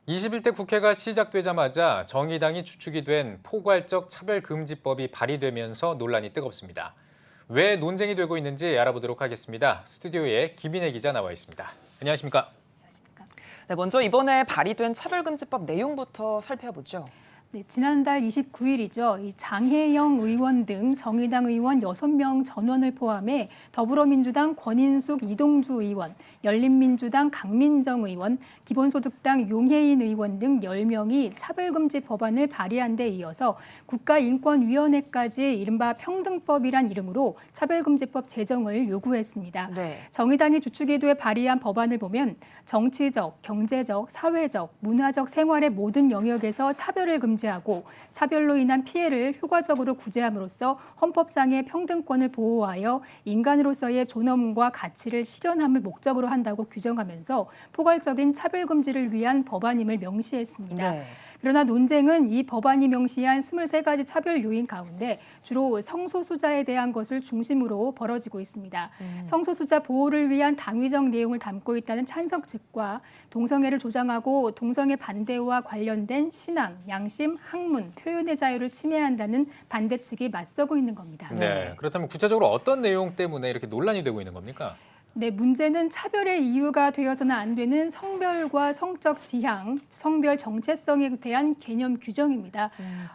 21대 국회가 시작되자마자 정의당이 주축이 된 포괄적 차별금지법이 발의되면서 논란이 뜨겁습니다. 왜 논쟁이 되고 있는지 알아보도록 하겠습니다. 스튜디오에 김인혜 기자 나와 있습니다. 안녕하십니까? 네, 먼저 이번에 발의된 차별금지법 내용부터 살펴보죠. 네, 지난달 29일이죠. 이 장혜영 의원 등 정의당 의원 6명 전원을 포함해 더불어민주당 권인숙 이동주 의원, 열린민주당 강민정 의원, 기본소득당 용혜인 의원 등 10명이 차별금지 법안을 발의한 데 이어서 국가인권위원회까지 이른바 평등법이란 이름으로 차별금지법 제정을 요구했습니다. 네. 정의당이 주축이 돼 발의한 법안을 보면 정치적, 경제적, 사회적, 문화적 생활의 모든 영역에서 차별을 금지하고 차별로 인한 피해를 효과적으로 구제함으로써 헌법상의 평등권을 보호하여 인간으로서의 존엄과 가치를 실현함을 목적으로 한다고 규정하면서 포괄적인 차별 금지를 위한 법안임을 명시했습니다. 네. 그러나 논쟁은 이 법안이 명시한 23가지 차별 요인 가운데 주로 성소수자에 대한 것을 중심으로 벌어지고 있습니다. 성소수자 보호를 위한 당위적 내용을 담고 있다는 찬성 측과 동성애를 조장하고 동성애 반대와 관련된 신앙, 양심, 학문, 표현의 자유를 침해한다는 반대 측이 맞서고 있는 겁니다. 네. 그렇다면 구체적으로 어떤 내용 때문에 이렇게 논란이 되고 있는 겁니까? 네, 문제는 차별의 이유가 되어서는 안 되는 성별과 성적 지향, 성별 정체성에 대한 개념 규정입니다.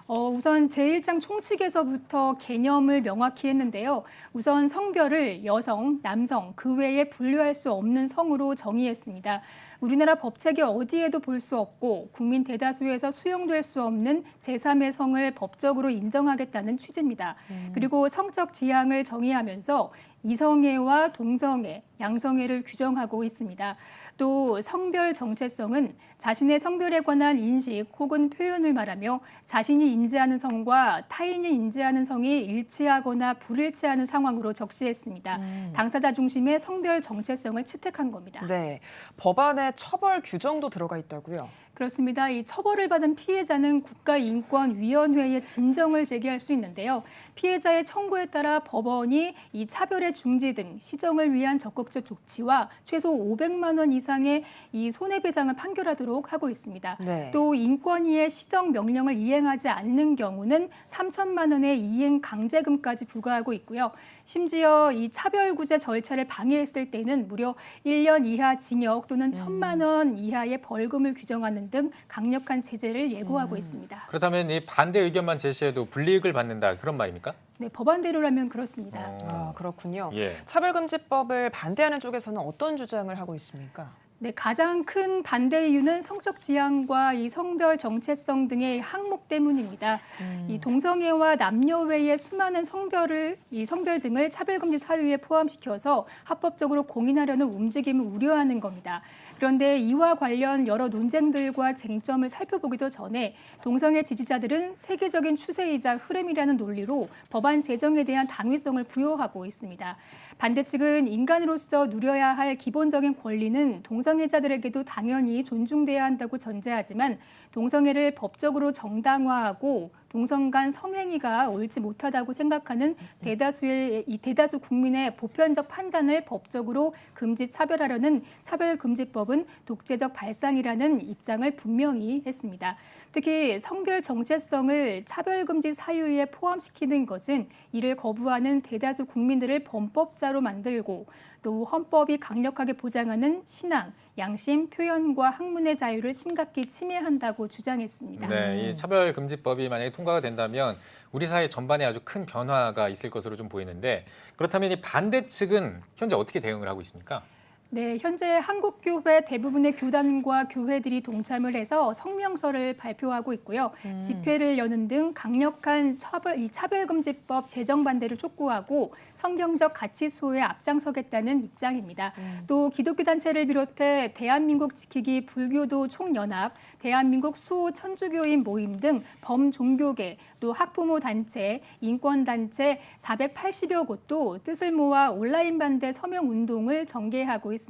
우선 제1장 총칙에서부터 개념을 명확히 했는데요. 우선 성별을 여성, 남성, 그 외에 분류할 수 없는 성으로 정의했습니다. 우리나라 법책에 어디에도 볼 수 없고 국민 대다수에서 수용될 수 없는 제3의 성을 법적으로 인정하겠다는 취지입니다. 그리고 성적 지향을 정의하면서 이성애와 동성애, 양성애를 규정하고 있습니다. 또 성별 정체성은 자신의 성별에 관한 인식 혹은 표현을 말하며 자신이 인지하는 성과 타인이 인지하는 성이 일치하거나 불일치하는 상황으로 적시했습니다. 당사자 중심의 성별 정체성을 채택한 겁니다. 네, 법안에 처벌 규정도 들어가 있다고요? 그렇습니다. 이 처벌을 받은 피해자는 국가인권위원회에 진정을 제기할 수 있는데요. 피해자의 청구에 따라 법원이 이 차별의 중지 등 시정을 위한 적극적 조치와 최소 500만 원 이상의 이 손해배상을 판결하도록 하고 있습니다. 네. 또 인권위의 시정 명령을 이행하지 않는 경우는 3천만 원의 이행 강제금까지 부과하고 있고요. 심지어 이 차별구제 절차를 방해했을 때는 무려 1년 이하 징역 또는 1천만 원 이하의 벌금을 규정하는 등 강력한 제재를 예고하고 있습니다. 그렇다면 이 반대 의견만 제시해도 불이익을 받는다 그런 말입니까? 네, 법안대로라면 그렇습니다. 아, 그렇군요. 예. 차별금지법을 반대하는 쪽에서는 어떤 주장을 하고 있습니까? 네, 가장 큰 반대 이유는 성적 지향과 이 성별 정체성 등의 항목 때문입니다. 이 동성애와 남녀 외의 수많은 성별 등을 차별금지 사유에 포함시켜서 합법적으로 공인하려는 움직임을 우려하는 겁니다. 그런데 이와 관련 여러 논쟁들과 쟁점을 살펴보기도 전에 동성애 지지자들은 세계적인 추세이자 흐름이라는 논리로 법안 제정에 대한 당위성을 부여하고 있습니다. 반대 측은 인간으로서 누려야 할 기본적인 권리는 동성애자들에게도 당연히 존중돼야 한다고 전제하지만 동성애를 법적으로 정당화하고 동성 간 성행위가 옳지 못하다고 생각하는 대다수 국민의 보편적 판단을 법적으로 금지 차별하려는 차별금지법은 독재적 발상이라는 입장을 분명히 했습니다. 특히 성별 정체성을 차별금지 사유에 포함시키는 것은 이를 거부하는 대다수 국민들을 범법자로 만들고 또 헌법이 강력하게 보장하는 신앙, 양심, 표현과 학문의 자유를 심각히 침해한다고 주장했습니다. 네, 이 차별금지법이 만약에 통과가 된다면 우리 사회 전반에 아주 큰 변화가 있을 것으로 좀 보이는데 그렇다면 이 반대 측은 현재 어떻게 대응을 하고 있습니까? 네, 현재 한국교회 대부분의 교단과 교회들이 동참을 해서 성명서를 발표하고 있고요. 집회를 여는 등 강력한 차별금지법 제정 반대를 촉구하고 성경적 가치 수호에 앞장서겠다는 입장입니다. 또 기독교 단체를 비롯해 대한민국 지키기 불교도 총연합, 대한민국 수호 천주교인 모임 등 범종교계, 또 학부모 단체, 인권단체 480여 곳도 뜻을 모아 온라인 반대 서명 운동을 전개하고 있습니다.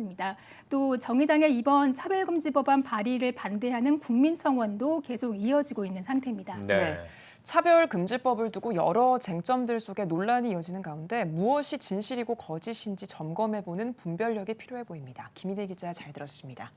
또 정의당의 이번 차별금지 법안 발의를 반대하는 국민청원도 계속 이어지고 있는 상태입니다. 네. 차별금지법을 두고 여러 쟁점들 속에 논란이 이어지는 가운데 무엇이 진실이고 거짓인지 점검해보는 분별력이 필요해 보입니다. 김인혜 기자 잘 들었습니다.